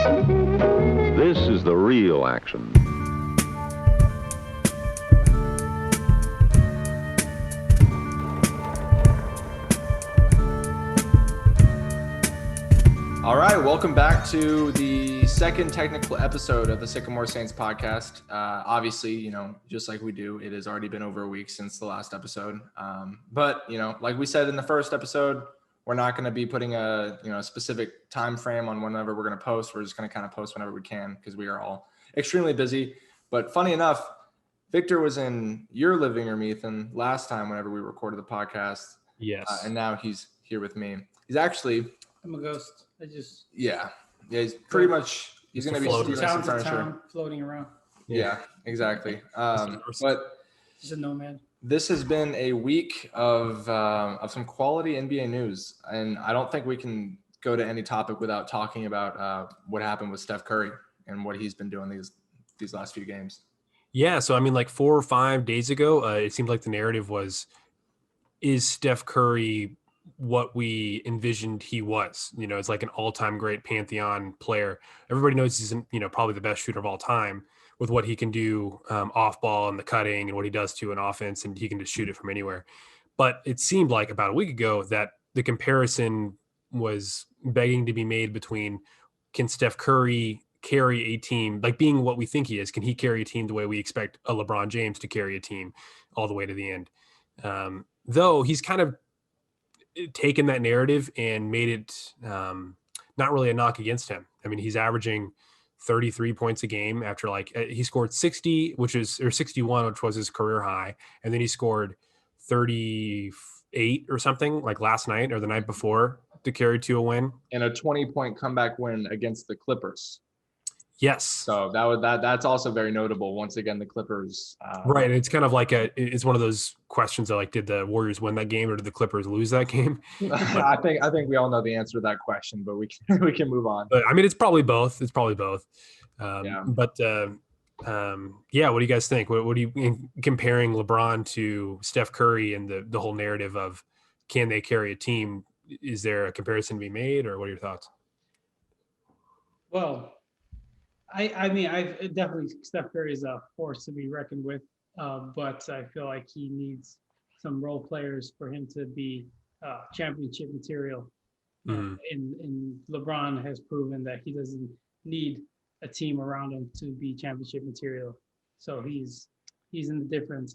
This is the real action. All right, welcome back to the second technical episode of the Sycamore Saints podcast. Obviously, just like we do, it has already been over a week since the last episode. But like we said in the first episode, we're not going to be putting a specific time frame on whenever we're going to post. We're just going to kind of post whenever we can because we are all extremely busy. But funny enough, Victor was in your living room, Ethan, last time whenever we recorded the podcast. Yes. And now he's here with me. He's actually... I'm a ghost. Yeah. He's pretty much, he's going to be floating stealing some town to furniture. town, floating around. Yeah, exactly. But Just a nomad. this has been a week of some quality NBA news, and I don't think we can go to any topic without talking about what happened with Steph Curry and what he's been doing these last few games. Yeah. So, I mean, like 4 or 5 days ago, it seemed like the narrative was, is Steph Curry what we envisioned he was? It's like an all-time great pantheon player. Everybody knows he's probably the best shooter of all time with what he can do off ball and the cutting and what he does to an offense, and he can just shoot it from anywhere. But it seemed like about a week ago that the comparison was begging to be made between, can Steph Curry carry a team, like being what we think he is? Can he carry a team the way we expect a LeBron James to carry a team all the way to the end? Though he's kind of taken that narrative and made it not really a knock against him. I mean, he's averaging 33 points a game after he scored 60, or 61, which was his career high. And then he scored 38 or something like last night or the night before to carry to a win. And a 20-point comeback win against the Clippers. Yes. So that's also very notable. Once again, the Clippers. Right. It's kind of like it's one of those questions of did the Warriors win that game or did the Clippers lose that game? I think we all know the answer to that question, but we can move on. But I mean, it's probably both. Yeah. But yeah, what do you guys think? What do you, comparing LeBron to Steph Curry and the whole narrative of, can they carry a team? Is there a comparison to be made, or what are your thoughts? Well, I mean, I've definitely, Steph Curry is a force to be reckoned with, but I feel like he needs some role players for him to be championship material. And LeBron has proven that he doesn't need a team around him to be championship material. So he's in a different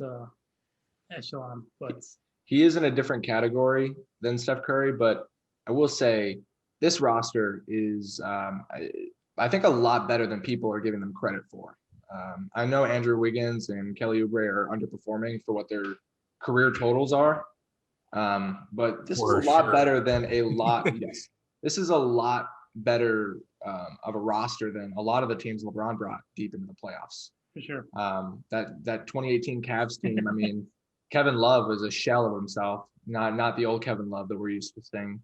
echelon, but he is in a different category than Steph Curry. But I will say this roster is, I think, a lot better than people are giving them credit for. I know Andrew Wiggins and Kelly Oubre are underperforming for what their career totals are. But this is a lot better than a lot. Yes, this is a lot better of a roster than a lot of the teams LeBron brought deep into the playoffs. for sure. That 2018 Cavs team, I mean, Kevin Love was a shell of himself, not the old Kevin Love that we're used to seeing.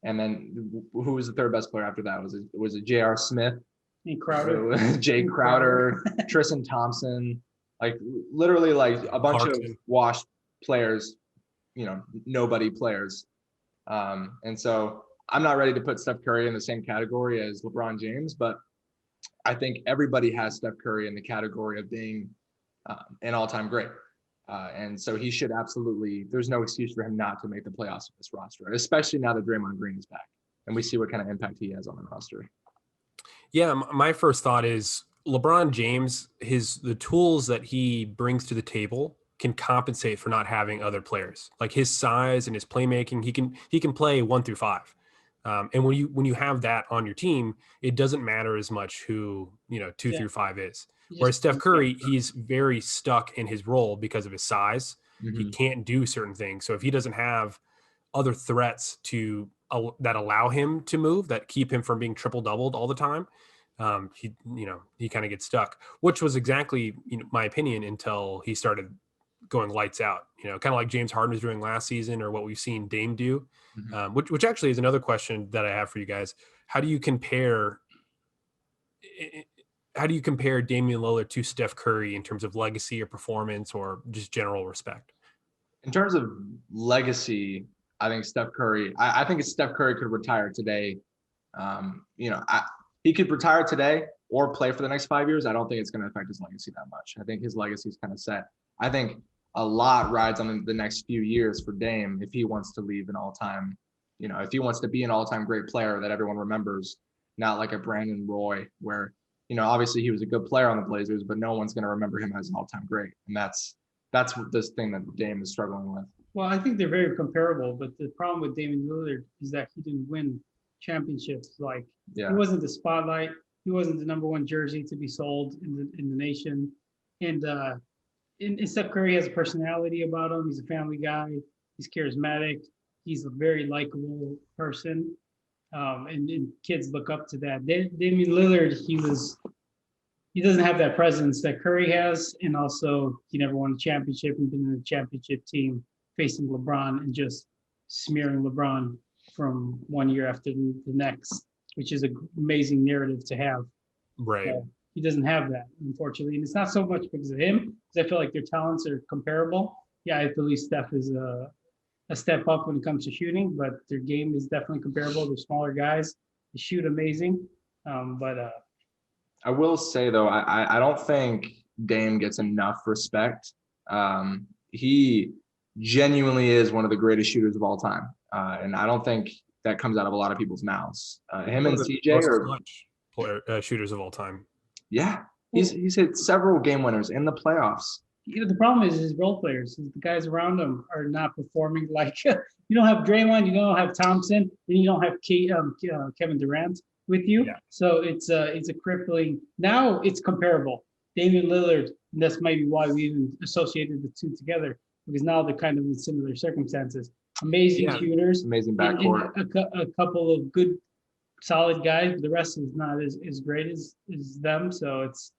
And then who was the third best player after that? Was it J.R. Smith? And Crowder. Jay Crowder, Tristan Thompson, like literally like a bunch of washed players, nobody players. And so I'm not ready to put Steph Curry in the same category as LeBron James, but I think everybody has Steph Curry in the category of being an all-time great. And so he should absolutely, there's no excuse for him not to make the playoffs with this roster, especially now that Draymond Green is back and we see what kind of impact he has on the roster. Yeah, my first thought is LeBron James, the tools that he brings to the table can compensate for not having other players. Like his size and his playmaking, he can play 1 through 5. And when you have that on your team, it doesn't matter as much who 2 through 5 is. Whereas Steph Curry, he's very stuck in his role because of his size. Mm-hmm. He can't do certain things. So if he doesn't have other threats that allow him to move, that keep him from being triple doubled all the time, he kind of gets stuck. Which was exactly my opinion until he started going lights out. Kind of like James Harden was doing last season, or what we've seen Dame do. Mm-hmm. Which actually is another question that I have for you guys. How do you compare Damian Lillard to Steph Curry in terms of legacy or performance or just general respect? In terms of legacy, I think Steph Curry, I think Steph Curry could retire today. he could retire today or play for the next 5 years. I don't think it's going to affect his legacy that much. I think his legacy is kind of set. I think a lot rides on the next few years for Dame if he wants to leave an all-time, if he wants to be an all-time great player that everyone remembers, not like a Brandon Roy where, obviously he was a good player on the Blazers, but no one's going to remember him as an all-time great. And that's this thing that Dame is struggling with. Well, I think they're very comparable, but the problem with Damian Lillard is that he didn't win championships. Like he wasn't the spotlight. He wasn't the number one jersey to be sold in the nation. And Steph Curry has a personality about him. He's a family guy. He's charismatic. He's a very likable person. And kids look up to that. Damian Lillard, he doesn't have that presence that Curry has. And also he never won a championship and been in a championship team facing LeBron and just smearing LeBron from one year after the next, which is an amazing narrative to have. Right. He doesn't have that, unfortunately. And it's not so much because of him, because I feel like their talents are comparable. Yeah, I believe Steph is a step up when it comes to shooting, but their game is definitely comparable. They're smaller guys. They shoot amazing. But I will say, though, I don't think Dame gets enough respect. He genuinely is one of the greatest shooters of all time. And I don't think that comes out of a lot of people's mouths. Him and CJ are shooters of all time. Yeah, he's hit several game winners in the playoffs. The problem is his role players. The guys around him are not performing like you don't have Draymond, you don't have Thompson, and you don't have Kevin Durant with you. Yeah. So it's a crippling. Now it's comparable. Damian Lillard, and that's maybe why we even associated the two together, because now they're kind of in similar circumstances. Amazing shooters, amazing backcourt, and a couple of good, solid guys. The rest is not as great as them. So it's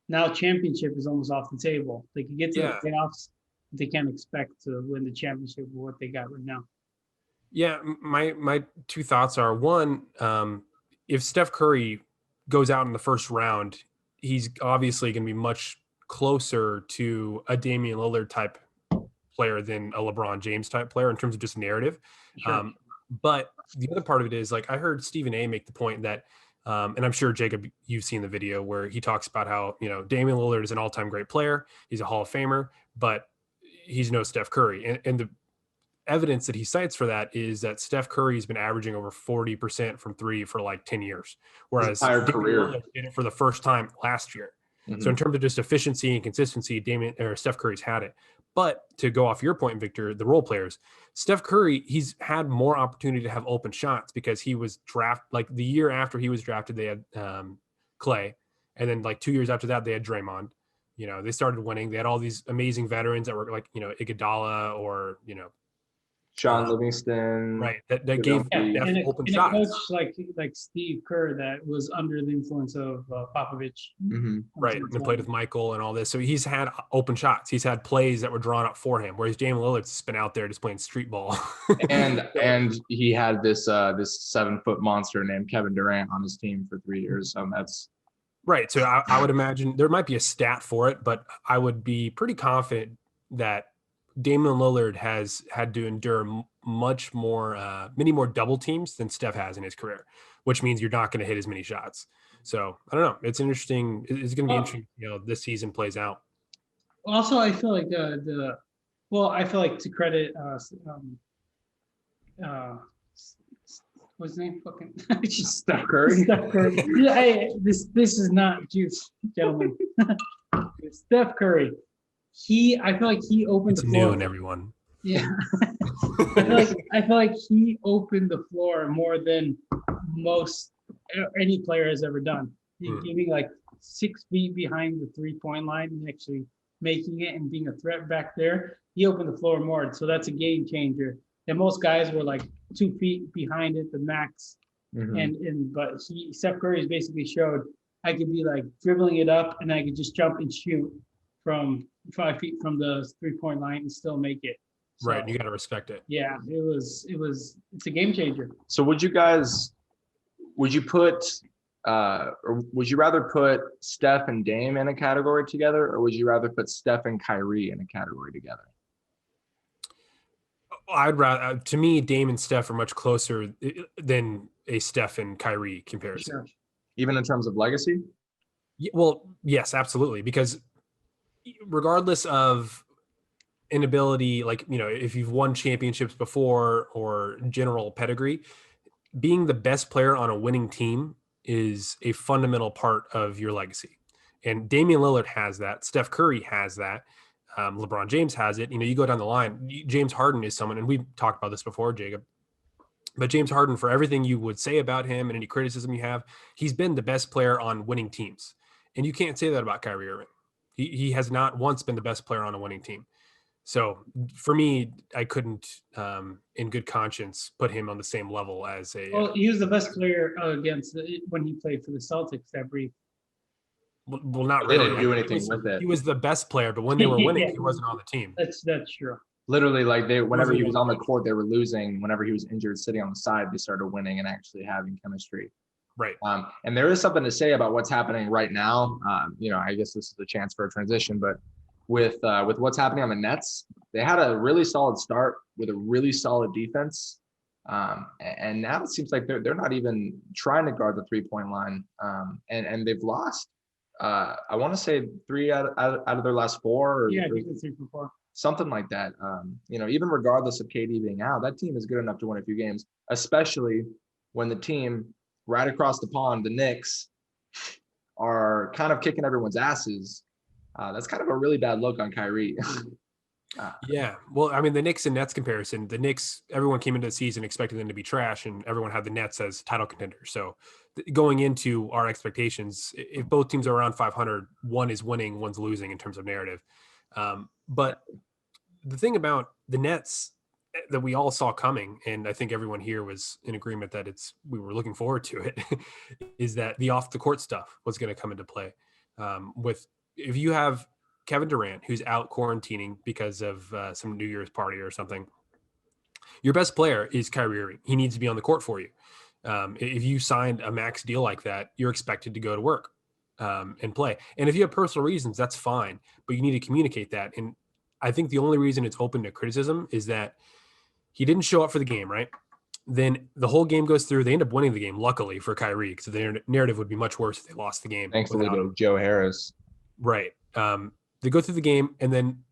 now championship is almost off the table. They can get to the playoffs, but they can't expect to win the championship with what they got right now. Yeah, my two thoughts are, one, if Steph Curry goes out in the first round, he's obviously going to be much closer to a Damian Lillard type player than a LeBron James type player in terms of just narrative. Sure. But the other part of it is, like, I heard Stephen A make the point that, and I'm sure, Jacob, you've seen the video where he talks about how, Damian Lillard is an all-time great player. He's a Hall of Famer, but he's no Steph Curry. And the evidence that he cites for that is that Steph Curry has been averaging over 40% from three for like 10 years, whereas his entire career did it for the first time last year. Mm-hmm. So in terms of just efficiency and consistency, Steph Curry's had it. But to go off your point, Victor, the role players, Steph Curry, he's had more opportunity to have open shots because he was drafted, like the year after he was drafted, they had Clay. And then like 2 years after that, they had Draymond. They started winning. They had all these amazing veterans that were like, Iguodala or, Sean Livingston, right? That gave open shots. A coach like Steve Kerr that was under the influence of Popovich, right? And played with Michael and all this. So he's had open shots. He's had plays that were drawn up for him. Whereas Damian Lillard's been out there just playing street ball. and he had this 7-foot monster named Kevin Durant on his team for 3 years. So that's right. So I would imagine there might be a stat for it, but I would be pretty confident that Damian Lillard has had to endure many more double teams than Steph has in his career, which means you're not going to hit as many shots. So I don't know. It's interesting. It's going to be interesting. This season plays out. Also, I feel like I feel like to credit what's his name? Fucking Steph Curry. Steph Curry. Yeah, this is not juice, gentlemen. Steph Curry. I feel like he opened the floor. New and everyone. Yeah. I feel like he opened the floor more than any player has ever done. Giving like 6 feet behind the 3-point line and actually making it and being a threat back there. He opened the floor more. So that's a game changer. And most guys were like 2 feet behind it, the max. Mm-hmm. But Steph Curry has basically showed I could be like dribbling it up and I could just jump and shoot from 5 feet from the 3-point line and still make it. So, right. You got to respect it. Yeah, it's a game changer. So would you rather put Steph and Dame in a category together, or would you rather put Steph and Kyrie in a category together? I'd rather, to me, Dame and Steph are much closer than a Steph and Kyrie comparison. Sure. even in terms of legacy. Well, yes, absolutely. Because regardless of inability, like, if you've won championships before or general pedigree, being the best player on a winning team is a fundamental part of your legacy. And Damian Lillard has that. Steph Curry has that. LeBron James has it. You go down the line. James Harden is someone, and we've talked about this before, Jacob. But James Harden, for everything you would say about him and any criticism you have, he's been the best player on winning teams. And you can't say that about Kyrie Irving. He has not once been the best player on a winning team. So for me, I couldn't, in good conscience, put him on the same level as a. Well, he was the best player when he played for the Celtics that brief. Well, not They really. didn't do anything with it. He was the best player, but when they were winning, Yeah. he wasn't on the team. That's true. Literally, like whenever he was on the court, they were losing. Whenever he was injured, sitting on the side, they started winning and actually having chemistry. Right. And there is something to say about what's happening right now. I guess this is a chance for a transition, but with what's happening on the Nets, they had a really solid start with a really solid defense. And now it seems like they're not even trying to guard the 3-point line. And they've lost. I want to say 3 out of their last 4. Or, yeah, I think it's 3 from 4. Something like that. Even regardless of KD being out, that team is good enough to win a few games, especially when the team right across the pond, the Knicks, are kind of kicking everyone's asses. That's kind of a really bad look on Kyrie. Yeah. Well, I mean, the Knicks and Nets comparison, the Knicks, everyone came into the season expecting them to be trash, and everyone had the Nets as title contenders. So going into our expectations, if both teams are around 500, one is winning, one's losing in terms of narrative. But the thing about the Nets that we all saw coming, and I think everyone here was in agreement that we were looking forward to it, is that the off the court stuff was going to come into play. If you have Kevin Durant, who's out quarantining because of some New Year's party or something, your best player is Kyrie Irving. He needs to be on the court for you. If you signed a max deal like that, you're expected to go to work and play. And if you have personal reasons, that's fine, but you need to communicate that. And I think the only reason it's open to criticism is that he didn't show up for the game, right? Then the whole game goes through. They end up winning the game, luckily for Kyrie, because the narrative would be much worse if they lost the game. Thankfully to Joe Harris. Right. They go through the game, and then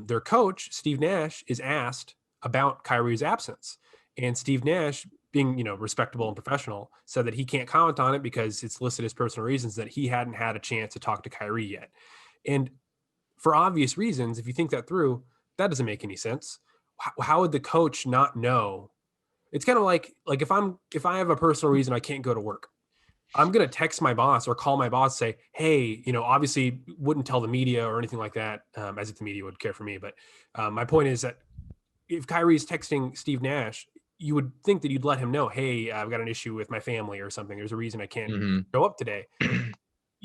their coach, Steve Nash, is asked about Kyrie's absence. And Steve Nash, being respectable and professional, said that he can't comment on it because it's listed as personal reasons, that he hadn't had a chance to talk to Kyrie yet. And for obvious reasons, if you think that through, that doesn't make any sense. How would the coach not know? It's kind of like if I have a personal reason I can't go to work, I'm going to text my boss or call my boss, say, hey, obviously wouldn't tell the media or anything like that, as if the media would care for me. But my point is that if Kyrie's texting Steve Nash, you would think that you'd let him know, hey, I've got an issue with my family or something. There's a reason I can't show up today.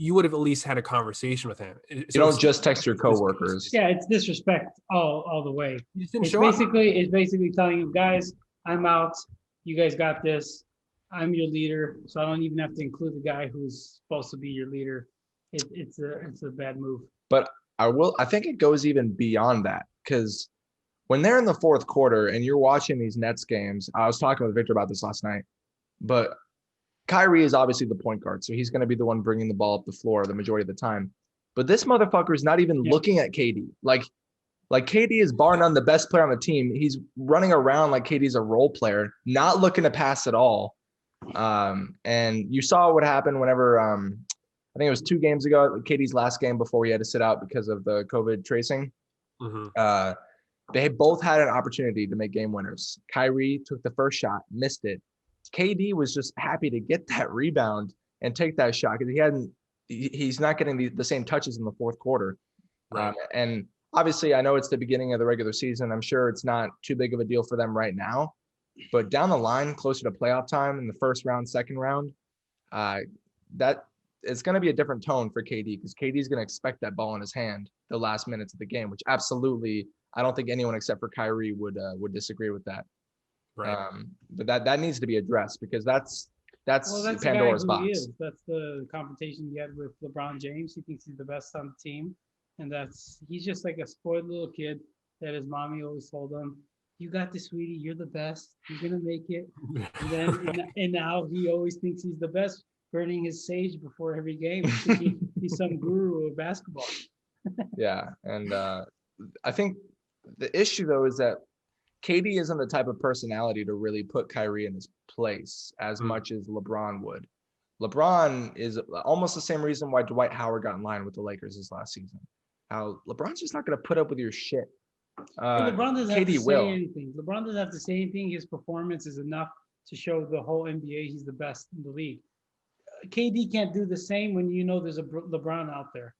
You would have at least had a conversation with him. You don't just text your coworkers. Yeah, it's disrespect all the way. It's basically telling you, guys, I'm out. You guys got this. I'm your leader, so I don't even have to include the guy who's supposed to be your leader. It's a bad move. But I think it goes even beyond that, because when they're in the fourth quarter and you're watching these Nets games, I was talking with Victor about this last night, but Kyrie is obviously the point guard, so he's going to be the one bringing the ball up the floor the majority of the time. But this motherfucker is not even looking at KD. Like KD is bar none the best player on the team. He's running around like KD's a role player, not looking to pass at all. And you saw what happened whenever I think it was 2 games ago, KD's last game before he had to sit out because of the COVID tracing. They both had an opportunity to make game winners. Kyrie took the first shot, missed it. KD was just happy to get that rebound and take that shot because he's not getting the same touches in the fourth quarter. Right. And obviously, I know it's the beginning of the regular season. I'm sure it's not too big of a deal for them right now. But down the line, closer to playoff time in the first round, second round, that it's going to be a different tone for KD because KD is going to expect that ball in his hand the last minutes of the game, which absolutely, I don't think anyone except for Kyrie would disagree with that. Right. But that needs to be addressed because that's Pandora's box. That's the confrontation he had with LeBron James. He thinks he's the best on the team, and he's just like a spoiled little kid that his mommy always told him, "You got this, sweetie. You're the best. You're gonna make it." And then and now he always thinks he's the best burning his sage before every game. He's some guru of basketball. Yeah, and I think the issue though is that KD isn't the type of personality to really put Kyrie in his place as much as LeBron would. LeBron is almost the same reason why Dwight Howard got in line with the Lakers this last season. How LeBron's just not going to put up with your shit. LeBron doesn't have KD to will. say anything. LeBron doesn't have to say anything. His performance is enough to show the whole NBA he's the best in the league. KD can't do the same when you know there's a LeBron out there.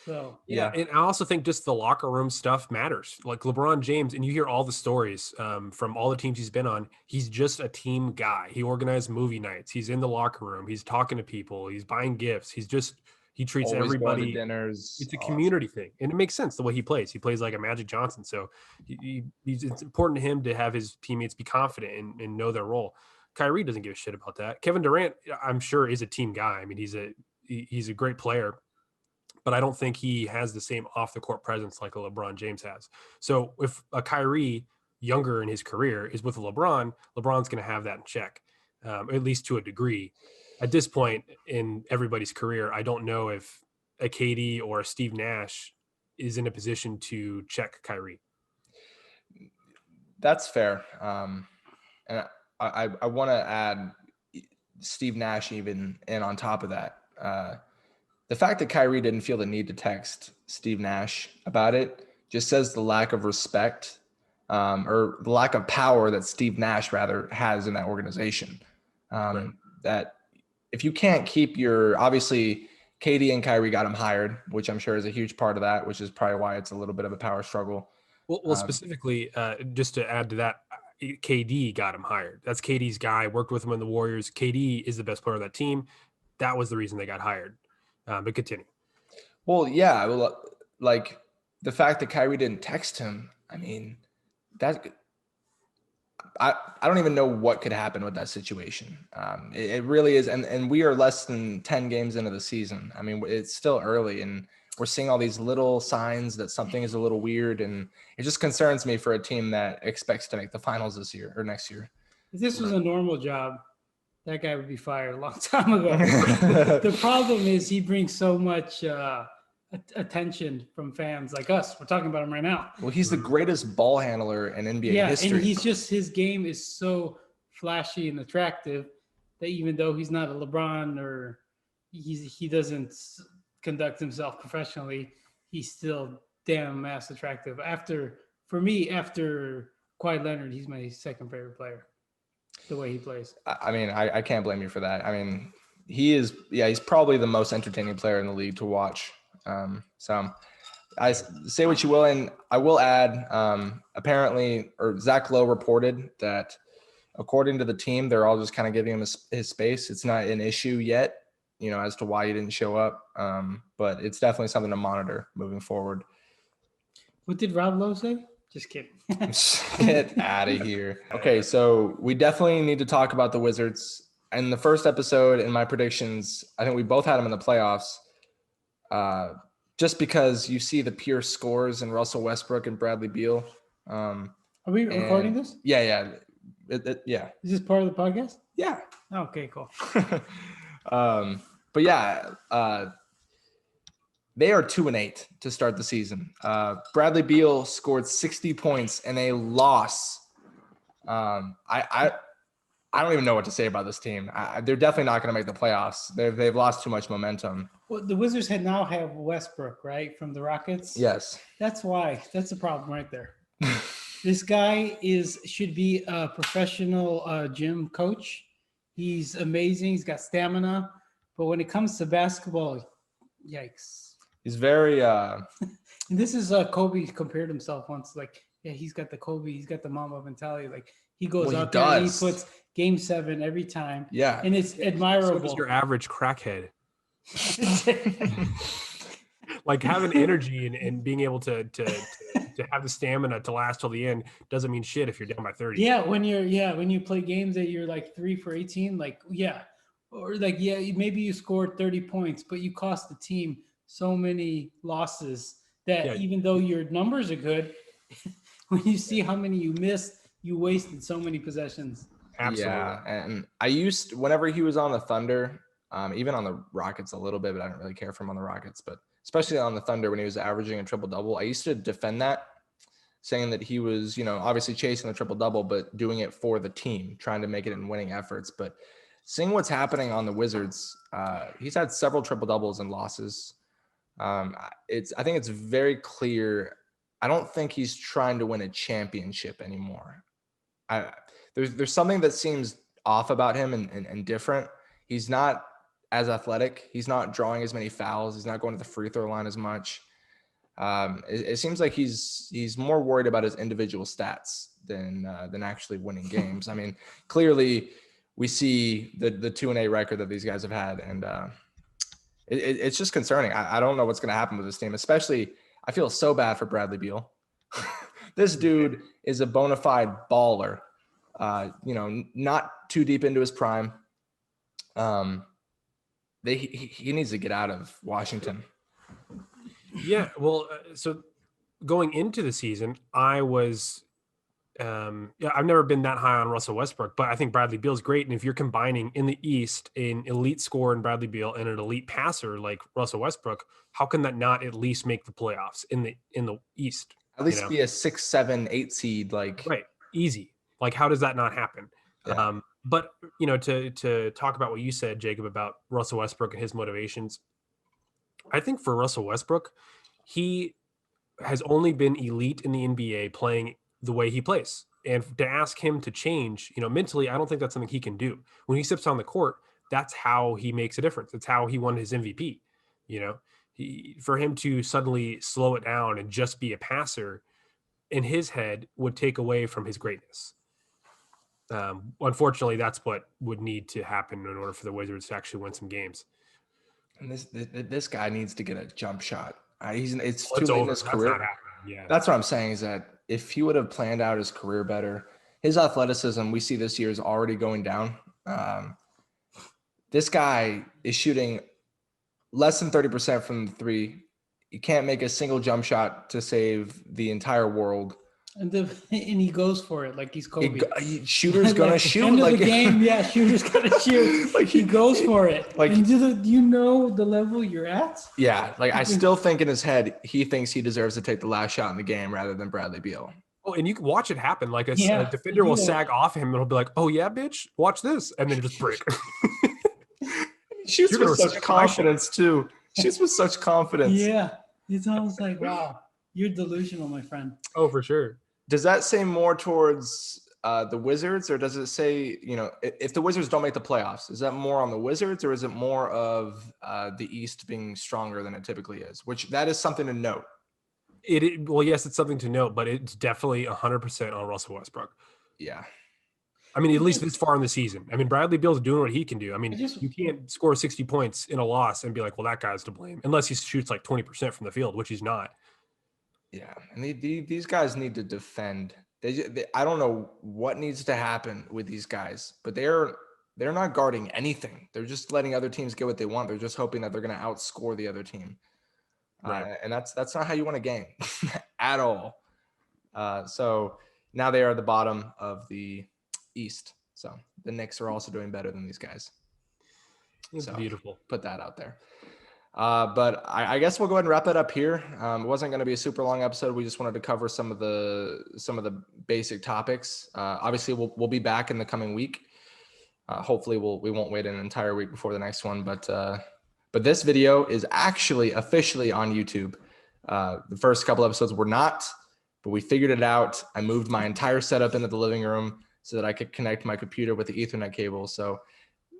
So yeah, and I also think just the locker room stuff matters. Like LeBron James, and you hear all the stories from all the teams he's been on. He's just a team guy. He organized movie nights. He's in the locker room. He's talking to people. He's buying gifts. He treats Always everybody. going to dinners. It's a community thing, and it makes sense the way he plays. He plays like a Magic Johnson, so it's important to him to have his teammates be confident and know their role. Kyrie doesn't give a shit about that. Kevin Durant, I'm sure, is a team guy. I mean, he's a great player, but I don't think he has the same off the court presence like a LeBron James has. So if a Kyrie younger in his career is with a LeBron, LeBron's going to have that in check, at least to a degree. At this point in everybody's career, I don't know if a KD or a Steve Nash is in a position to check Kyrie. That's fair. And I want to add Steve Nash even in on top of that. The fact that Kyrie didn't feel the need to text Steve Nash about it just says the lack of respect or the lack of power that Steve Nash rather has in that organization. Right. That if you can't keep obviously KD and Kyrie got him hired, which I'm sure is a huge part of that, which is probably why it's a little bit of a power struggle. Well, specifically, just to add to that, KD got him hired. That's KD's guy, worked with him in the Warriors. KD is the best player of that team. That was the reason they got hired. But continue. Well, yeah, like the fact that Kyrie didn't text him, I mean, I don't even know what could happen with that situation. It really is, and we are less than 10 games into the season. I mean, it's still early, and we're seeing all these little signs that something is a little weird, and it just concerns me for a team that expects to make the finals this year or next year. if this was a normal job, that guy would be fired a long time ago. The problem is he brings so much attention from fans like us. We're talking about him right now. Well, he's the greatest ball handler in NBA history. And his game is so flashy and attractive that even though he's not a LeBron or he doesn't conduct himself professionally, he's still damn ass attractive. After Kawhi Leonard, he's my second favorite player. The way he plays. I mean, I can't blame you for that. I mean, he's probably the most entertaining player in the league to watch. So I say what you will, and I will add, apparently, or Zach Lowe reported that according to the team, they're all just kind of giving him his space. It's not an issue yet, as to why he didn't show up. But it's definitely something to monitor moving forward. What did Rob Lowe say? Just kidding. Get out of here. Okay, so we definitely need to talk about the Wizards. In the first episode, in my predictions, I think we both had them in the playoffs. Just because you see the pure scores in Russell Westbrook and Bradley Beal. Are we recording this? Yeah. Yeah. Is this part of the podcast? Yeah. Okay, cool. But yeah, they are 2-8 to start the season. Bradley Beal scored 60 points in a loss. I don't even know what to say about this team. They're definitely not going to make the playoffs. They've lost too much momentum. Well, the Wizards now have Westbrook, right, from the Rockets? Yes. That's why. That's the problem right there. This guy should be a professional gym coach. He's amazing. He's got stamina. But when it comes to basketball, yikes. He's very And this is Kobe compared himself once. Like, yeah, he's got the Kobe. He's got the Mamba mentality. Like, he goes out there and he puts Game 7 every time. Yeah. And it's admirable. So does your average crackhead. Like having energy and being able to have the stamina to last till the end doesn't mean shit if you're down by 30. Yeah, when you play games that you're like 3 for 18, like maybe you scored 30 points, but you cost the team so many losses that even though your numbers are good, when you see how many you missed, you wasted so many possessions. Absolutely. Yeah, and whenever he was on the Thunder, Even on the Rockets a little bit, but I don't really care for him on the Rockets. But especially on the Thunder when he was averaging a triple-double, I used to defend that, saying that he was, obviously chasing the triple-double, but doing it for the team, trying to make it in winning efforts. But seeing what's happening on the Wizards, he's had several triple-doubles and losses. I think it's very clear. I don't think he's trying to win a championship anymore. There's something that seems off about him and different. He's not as athletic. He's not drawing as many fouls. He's not going to the free throw line as much. It seems like he's more worried about his individual stats than actually winning games. I mean, clearly we see the 2-8 record that these guys have had, and it's just concerning. I don't know what's going to happen with this team, especially I feel so bad for Bradley Beal. This dude is a bona fide baller, not too deep into his prime. He needs to get out of Washington. Yeah, well, so going into the season, I was, I've never been that high on Russell Westbrook, but I think Bradley Beal's great. And if you're combining in the East an elite scorer in Bradley Beal and an elite passer like Russell Westbrook, how can that not at least make the playoffs in the East? At least be a 6, 7, 8 seed, like right, easy. Like, how does that not happen? Yeah. But to talk about what you said, Jacob, about Russell Westbrook and his motivations, I think for Russell Westbrook, he has only been elite in the NBA playing the way he plays. And to ask him to change, mentally, I don't think that's something he can do. When he steps on the court, that's how he makes a difference. That's how he won his MVP. For him to suddenly slow it down and just be a passer in his head would take away from his greatness. Unfortunately, that's what would need to happen in order for the Wizards to actually win some games. And this guy needs to get a jump shot. It's Well, too late in over. his That's career. not happening. Yeah, That's what I'm saying, is that if he would have planned out his career better, his athleticism we see this year is already going down. This guy is shooting less than 30% from the three. You can't make a single jump shot to save the entire world. And he goes for it like he's Kobe. Shooter's gonna like shoot. End like of the game, yeah. Shooter's gonna shoot. Like he goes for it. Like, and do you know the level you're at? Yeah, like I still think in his head he thinks he deserves to take the last shot in the game rather than Bradley Beal. Oh, and you can watch it happen. Like a defender will sag off him and he'll be like, "Oh yeah, bitch, watch this," and then just break. Shoots with such confidence too. Shoots with such confidence. Yeah, it's almost like, wow, you're delusional, my friend. Oh, for sure. Does that say more towards the Wizards, or does it say, if the Wizards don't make the playoffs, is that more on the Wizards, or is it more of the East being stronger than it typically is? Which that is something to note. Well, yes, it's something to note, but it's definitely 100% on Russell Westbrook. Yeah. I mean, at least this far in the season. I mean, Bradley Beal's doing what he can do. I mean, you can't score 60 points in a loss and be like, well, that guy's to blame, unless he shoots like 20% from the field, which he's not. Yeah, and these guys need to defend. I don't know what needs to happen with these guys, but they're not guarding anything. They're just letting other teams get what they want. They're just hoping that they're going to outscore the other team. Right. And that's not how you win a game at all. So now they are at the bottom of the East. So the Knicks are also doing better than these guys. It's beautiful. Put that out there. But I guess we'll go ahead and wrap it up here. It wasn't going to be a super long episode. We just wanted to cover some of the basic topics. Obviously, we'll be back in the coming week. Hopefully, we won't wait an entire week before the next one. But this video is actually officially on YouTube. The first couple episodes were not, but we figured it out. I moved my entire setup into the living room so that I could connect my computer with the Ethernet cable. So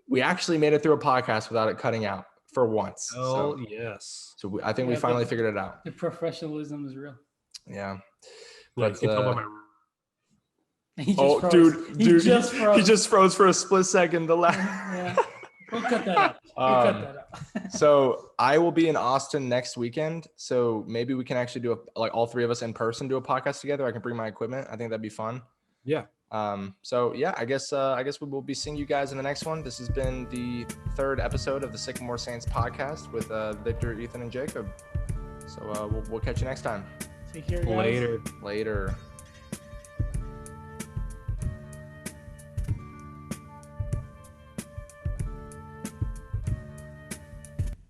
we actually made it through a podcast without it cutting out. For once. Oh, yes. So I think we finally figured it out. The professionalism is real. Yeah. But, he just froze for a split second. Yeah. We'll cut that out. So I will be in Austin next weekend. So maybe we can actually do all three of us in person do a podcast together. I can bring my equipment. I think that'd be fun. Yeah. So yeah, I guess we will be seeing you guys in the next one. This has been the third episode of the Sycamore Saints podcast with Victor, Ethan, and Jacob. So we'll catch you next time. Take care, guys. Later.